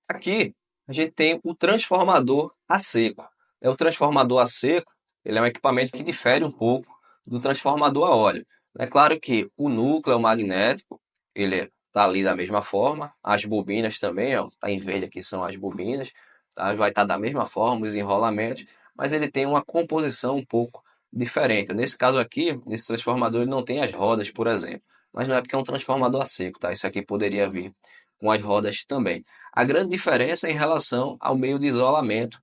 Aqui a gente tem o transformador a seco. O transformador a seco, ele é um equipamento que difere um pouco do transformador a óleo. É claro que o núcleo magnético, ele está ali da mesma forma, as bobinas também, ó, tá em verde aqui são as bobinas, tá? Vai estar da mesma forma os enrolamentos, mas ele tem uma composição um pouco diferente. Nesse caso aqui, esse transformador ele não tem as rodas, por exemplo, mas não é porque é um transformador a seco, tá? Isso aqui poderia vir com as rodas também. A grande diferença é em relação ao meio de isolamento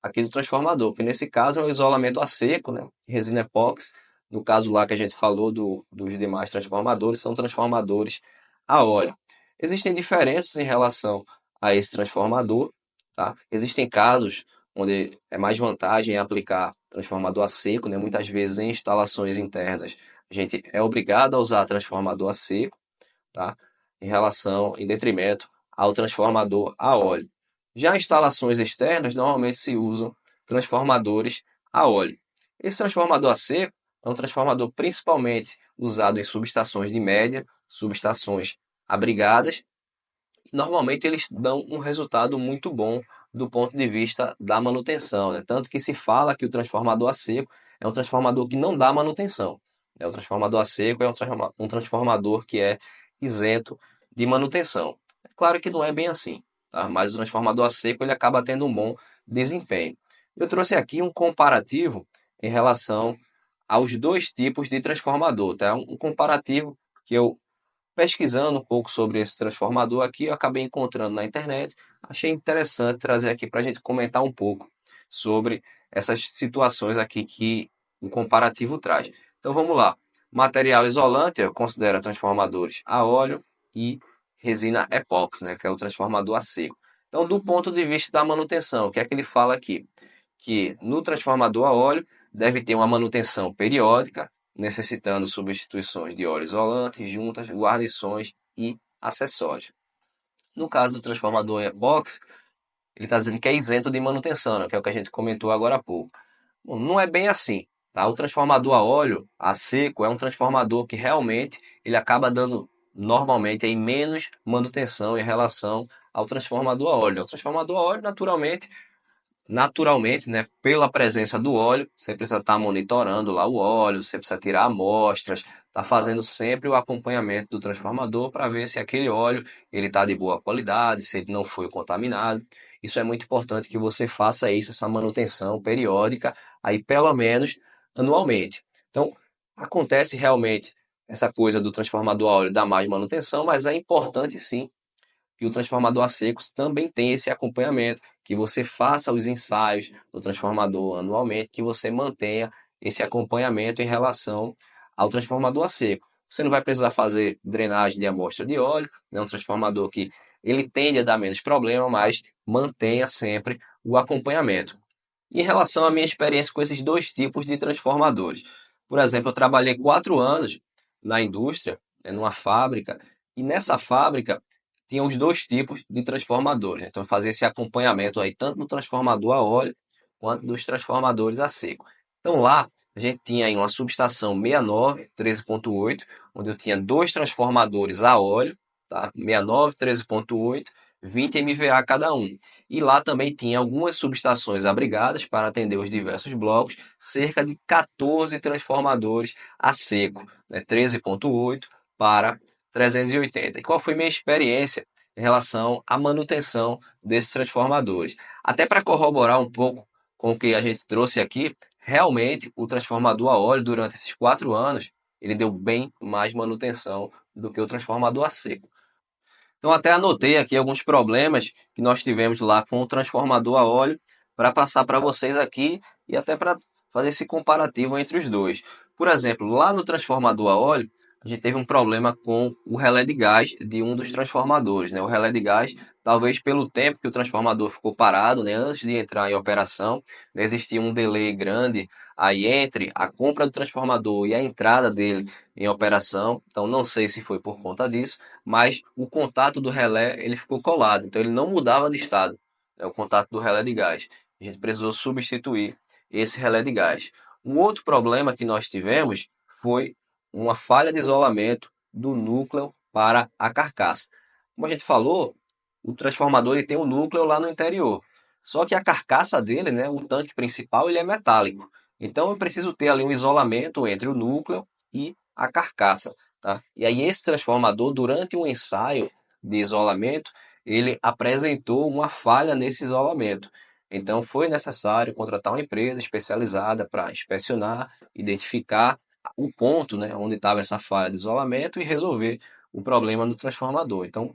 aqui do transformador, que nesse caso é um isolamento a seco, né? Resina epóxi. No caso lá que a gente falou dos demais transformadores, são transformadores a óleo. Existem diferenças em relação a esse transformador, tá? Existem casos onde é mais vantagem aplicar transformador a seco, né? Muitas vezes em instalações internas a gente é obrigado a usar transformador a seco, tá? Em detrimento ao transformador a óleo. Já em instalações externas, normalmente se usam transformadores a óleo. Esse transformador a seco é um transformador principalmente usado em subestações de média, subestações abrigadas, e normalmente eles dão um resultado muito bom do ponto de vista da manutenção, né? Tanto que se fala que o transformador a seco é um transformador que não dá manutenção. O transformador a seco é um transformador que é isento de manutenção. É claro que não é bem assim, tá? Mas o transformador a seco ele acaba tendo um bom desempenho. Eu trouxe aqui um comparativo em relação aos dois tipos de transformador, tá? Um comparativo que eu pesquisando um pouco sobre esse transformador aqui, eu acabei encontrando na internet. Achei interessante trazer aqui para a gente comentar um pouco sobre essas situações aqui que o comparativo traz. Então vamos lá. Material isolante considera transformadores a óleo e resina epóxi, né, que é o transformador a seco. Então, do ponto de vista da manutenção, o que é que ele fala aqui? Que no transformador a óleo deve ter uma manutenção periódica, necessitando substituições de óleo isolante, juntas, guarnições e acessórios. No caso do transformador em epóxi, ele está dizendo que é isento de manutenção, né, que é o que a gente comentou agora há pouco. Bom, não é bem assim. Tá? O transformador a óleo, a seco, é um transformador que realmente ele acaba dando normalmente aí menos manutenção em relação ao transformador a óleo. O transformador a óleo, naturalmente, né, pela presença do óleo, você precisa estar monitorando lá o óleo, você precisa tirar amostras, tá fazendo sempre o acompanhamento do transformador para ver se aquele óleo ele está de boa qualidade, se ele não foi contaminado. Isso é muito importante que você faça isso, essa manutenção periódica, aí pelo menos anualmente. Então, acontece realmente essa coisa do transformador a óleo dar mais manutenção, mas é importante sim que o transformador a secos também tem esse acompanhamento, que você faça os ensaios do transformador anualmente, que você mantenha esse acompanhamento em relação ao transformador a seco. Você não vai precisar fazer drenagem de amostra de óleo, é um transformador que ele tende a dar menos problema, mas mantenha sempre o acompanhamento. Em relação à minha experiência com esses dois tipos de transformadores, por exemplo, eu trabalhei 4 anos na indústria, numa fábrica, e nessa fábrica tinha os dois tipos de transformadores. Então, eu fazia esse acompanhamento aí, tanto no transformador a óleo, quanto dos transformadores a seco. Então, lá, a gente tinha aí uma subestação 69, 13.8, onde eu tinha dois transformadores a óleo, tá? 69, 13.8, 20 MVA cada um. E lá também tinha algumas subestações abrigadas para atender os diversos blocos, cerca de 14 transformadores a seco, né? 13.8 para 380. E qual foi minha experiência em relação à manutenção desses transformadores? Até para corroborar um pouco com o que a gente trouxe aqui, realmente o transformador a óleo durante esses 4 anos ele deu bem mais manutenção do que o transformador a seco. Então até anotei aqui alguns problemas que nós tivemos lá com o transformador a óleo para passar para vocês aqui e até para fazer esse comparativo entre os dois. Por exemplo, lá no transformador a óleo, a gente teve um problema com o relé de gás de um dos transformadores, né? O relé de gás, talvez pelo tempo que o transformador ficou parado, né, antes de entrar em operação, né, existia um delay grande aí entre a compra do transformador e a entrada dele em operação. Então não sei se foi por conta disso, mas o contato do relé ele ficou colado, então ele não mudava de estado, é o contato do relé de gás. A gente precisou substituir esse relé de gás. Um outro problema que nós tivemos foi uma falha de isolamento do núcleo para a carcaça. Como a gente falou, o transformador ele tem o núcleo lá no interior. Só que a carcaça dele, né, o tanque principal, ele é metálico. Então eu preciso ter ali um isolamento entre o núcleo e a carcaça, tá? E aí esse transformador, durante um ensaio de isolamento, ele apresentou uma falha nesse isolamento. Então foi necessário contratar uma empresa especializada para inspecionar, identificar o ponto, né, onde estava essa falha de isolamento e resolver o problema do transformador. Então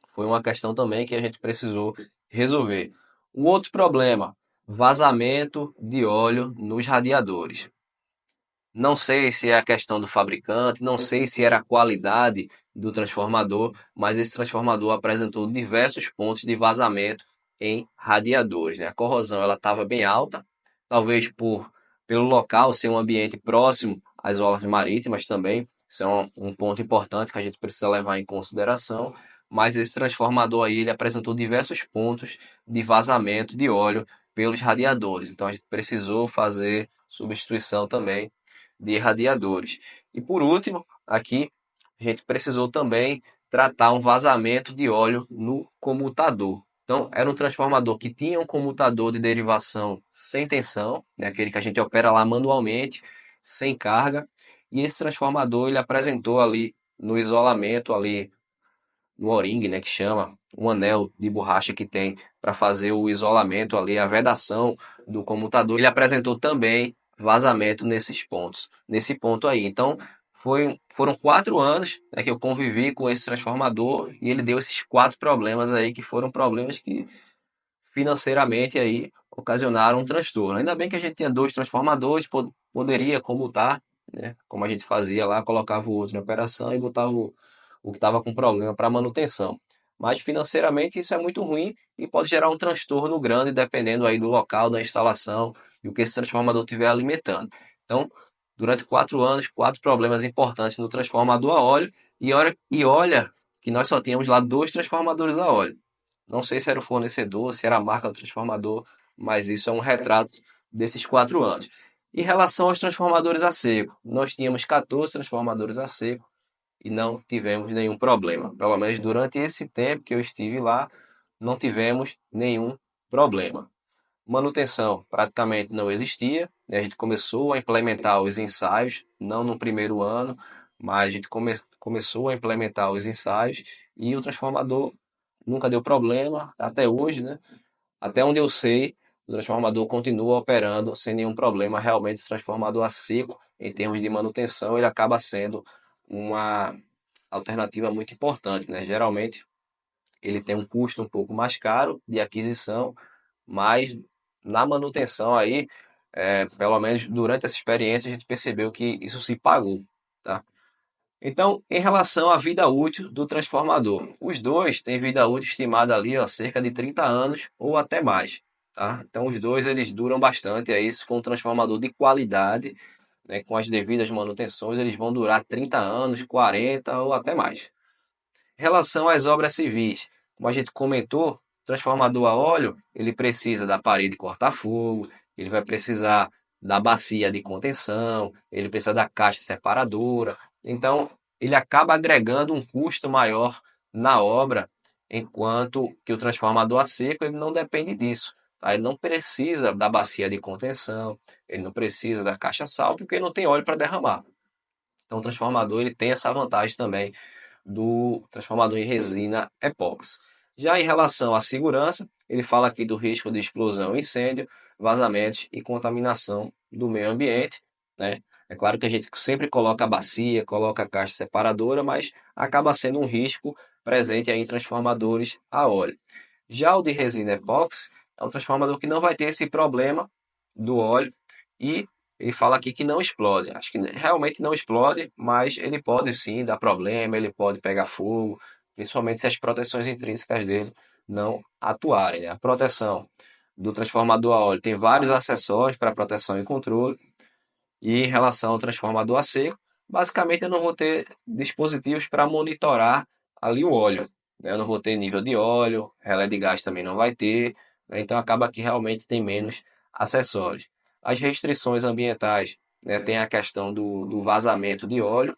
foi uma questão também que a gente precisou resolver. Um outro problema, vazamento de óleo nos radiadores. Não sei se é a questão do fabricante, não sei se era a qualidade do transformador, mas esse transformador apresentou diversos pontos de vazamento em radiadores, né? A corrosão ela estava bem alta, talvez pelo local ser um ambiente próximo às orlas marítimas também, isso é um ponto importante que a gente precisa levar em consideração, mas esse transformador aí ele apresentou diversos pontos de vazamento de óleo pelos radiadores, então a gente precisou fazer substituição também de radiadores. E por último, aqui a gente precisou também tratar um vazamento de óleo no comutador. Então, era um transformador que tinha um comutador de derivação sem tensão, né, aquele que a gente opera lá manualmente, sem carga, e esse transformador ele apresentou ali no isolamento ali no O-ring, né, que chama, um anel de borracha que tem para fazer o isolamento ali, a vedação do comutador. Ele apresentou também vazamento nesses pontos, nesse ponto aí. Então, foram 4 anos, né, que eu convivi com esse transformador e ele deu esses 4 problemas aí, que foram problemas que financeiramente aí ocasionaram um transtorno. Ainda bem que a gente tinha 2 transformadores, poderia comutar, né? Como a gente fazia lá, colocava o outro em operação e botava o que estava com problema para manutenção. Mas financeiramente isso é muito ruim e pode gerar um transtorno grande dependendo aí do local da instalação e o que esse transformador estiver alimentando. Então, durante 4 anos, 4 problemas importantes no transformador a óleo e olha que nós só tínhamos lá 2 transformadores a óleo. Não sei se era o fornecedor, se era a marca do transformador, mas isso é um retrato desses 4 anos. Em relação aos transformadores a seco, nós tínhamos 14 transformadores a seco e não tivemos nenhum problema. Pelo menos durante esse tempo que eu estive lá, não tivemos nenhum problema. Manutenção praticamente não existia, né? A gente começou a implementar os ensaios, não no primeiro ano, mas a gente começou a implementar os ensaios e o transformador nunca deu problema até hoje, né? Até onde eu sei, o transformador continua operando sem nenhum problema. Realmente, o transformador a seco, em termos de manutenção, ele acaba sendo uma alternativa muito importante, né? Geralmente, ele tem um custo um pouco mais caro de aquisição, mas na manutenção aí, pelo menos durante essa experiência, a gente percebeu que isso se pagou, tá? Então, em relação à vida útil do transformador, os dois têm vida útil estimada ali, ó, cerca de 30 anos ou até mais, tá? Então, os dois eles duram bastante, é isso, com um transformador de qualidade, né, com as devidas manutenções, eles vão durar 30 anos, 40 ou até mais. Em relação às obras civis, como a gente comentou, o transformador a óleo, ele precisa da parede corta-fogo, ele vai precisar da bacia de contenção, ele precisa da caixa separadora. Então, ele acaba agregando um custo maior na obra, enquanto que o transformador a seco ele não depende disso. Tá? Ele não precisa da bacia de contenção, ele não precisa da caixa sal, porque ele não tem óleo para derramar. Então, o transformador ele tem essa vantagem também do transformador em resina epóxi. Já em relação à segurança, ele fala aqui do risco de explosão, incêndio, vazamentos e contaminação do meio ambiente, né? É claro que a gente sempre coloca a bacia, coloca a caixa separadora, mas acaba sendo um risco presente aí em transformadores a óleo. Já o de resina epóxi é um transformador que não vai ter esse problema do óleo e ele fala aqui que não explode. Acho que realmente não explode, mas ele pode sim dar problema, ele pode pegar fogo, principalmente se as proteções intrínsecas dele não atuarem, né? A proteção do transformador a óleo tem vários acessórios para proteção e controle. E em relação ao transformador a seco, basicamente eu não vou ter dispositivos para monitorar ali o óleo, né? Eu não vou ter nível de óleo, relé de gás também não vai ter, né? Então acaba que realmente tem menos acessórios. As restrições ambientais, né? Tem a questão do vazamento de óleo,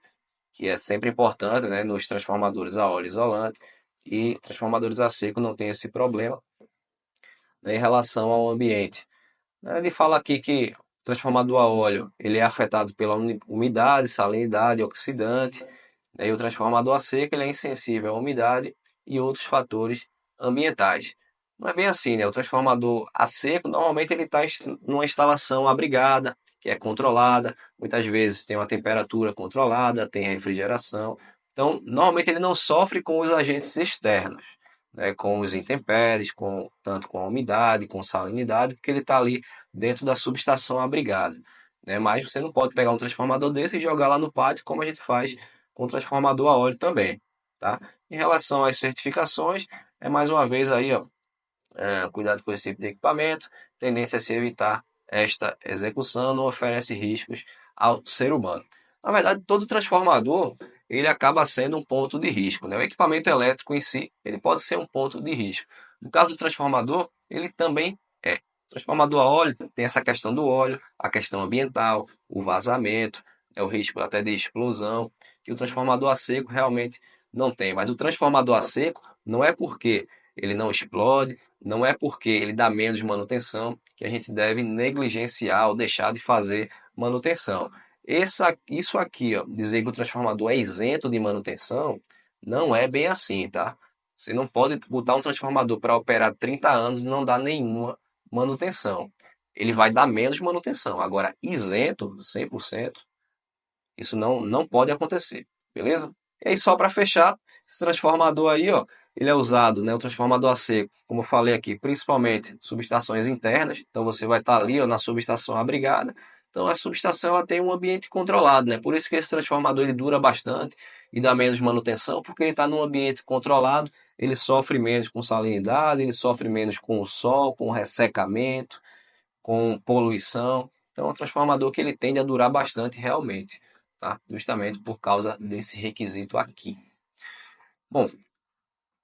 que é sempre importante, né? Nos transformadores a óleo isolante. e transformadores a seco não tem esse problema, né, em relação ao ambiente. Ele fala aqui que o transformador a óleo ele é afetado pela umidade, salinidade, oxidante, né, e o transformador a seco ele é insensível à umidade e outros fatores ambientais. Não é bem assim, né? O transformador a seco normalmente ele está numa instalação abrigada, que é controlada, muitas vezes tem uma temperatura controlada, tem refrigeração. Então, normalmente ele não sofre com os agentes externos, né, com os intempéries, tanto com a umidade, com salinidade, porque ele está ali dentro da subestação abrigada. Né? Mas você não pode pegar um transformador desse e jogar lá no pátio, como a gente faz com transformador a óleo também. Tá? Em relação às certificações, é mais uma vez aí, ó, cuidado com esse tipo de equipamento, tendência a se evitar esta execução, não oferece riscos ao ser humano. Na verdade, todo transformador ele acaba sendo um ponto de risco. Né? O equipamento elétrico em si ele pode ser um ponto de risco. No caso do transformador, ele também é. O transformador a óleo tem essa questão do óleo, a questão ambiental, o vazamento, o risco até de explosão, que o transformador a seco realmente não tem. Mas o transformador a seco não é porque ele não explode, não é porque ele dá menos manutenção que a gente deve negligenciar ou deixar de fazer manutenção. Isso aqui, ó, dizer que o transformador é isento de manutenção, não é bem assim, tá? Você não pode botar um transformador para operar 30 anos e não dar nenhuma manutenção. Ele vai dar menos manutenção. Agora, isento, 100%, isso não pode acontecer, beleza? E aí, só para fechar, esse transformador aí, ó, ele é usado, né, o transformador a seco, como eu falei aqui, principalmente subestações internas. Então você vai estar ali, ó, na subestação abrigada. Então a subestação ela tem um ambiente controlado, né? Por isso que esse transformador ele dura bastante e dá menos manutenção, porque ele está num ambiente controlado, ele sofre menos com salinidade, ele sofre menos com o sol, com o ressecamento, com poluição. Então é um transformador que ele tende a durar bastante realmente, tá? Justamente por causa desse requisito aqui. Bom,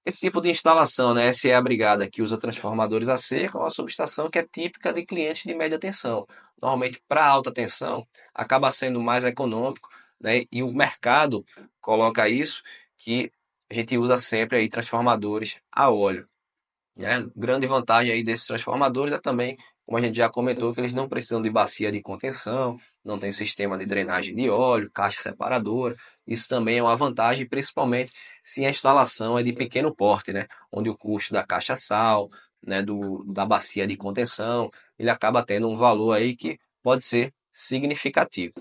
esse tipo de instalação, né, SE Brigada, que usa transformadores a seco, é uma subestação que é típica de clientes de média tensão. Normalmente, para alta tensão, acaba sendo mais econômico, né, e o mercado coloca isso, que a gente usa sempre aí transformadores a óleo. Né? Grande vantagem aí desses transformadores é também, como a gente já comentou, que eles não precisam de bacia de contenção, não tem sistema de drenagem de óleo, caixa separadora. Isso também é uma vantagem, principalmente se a instalação é de pequeno porte, né? Onde o custo da caixa sal, né, da bacia de contenção, ele acaba tendo um valor aí que pode ser significativo.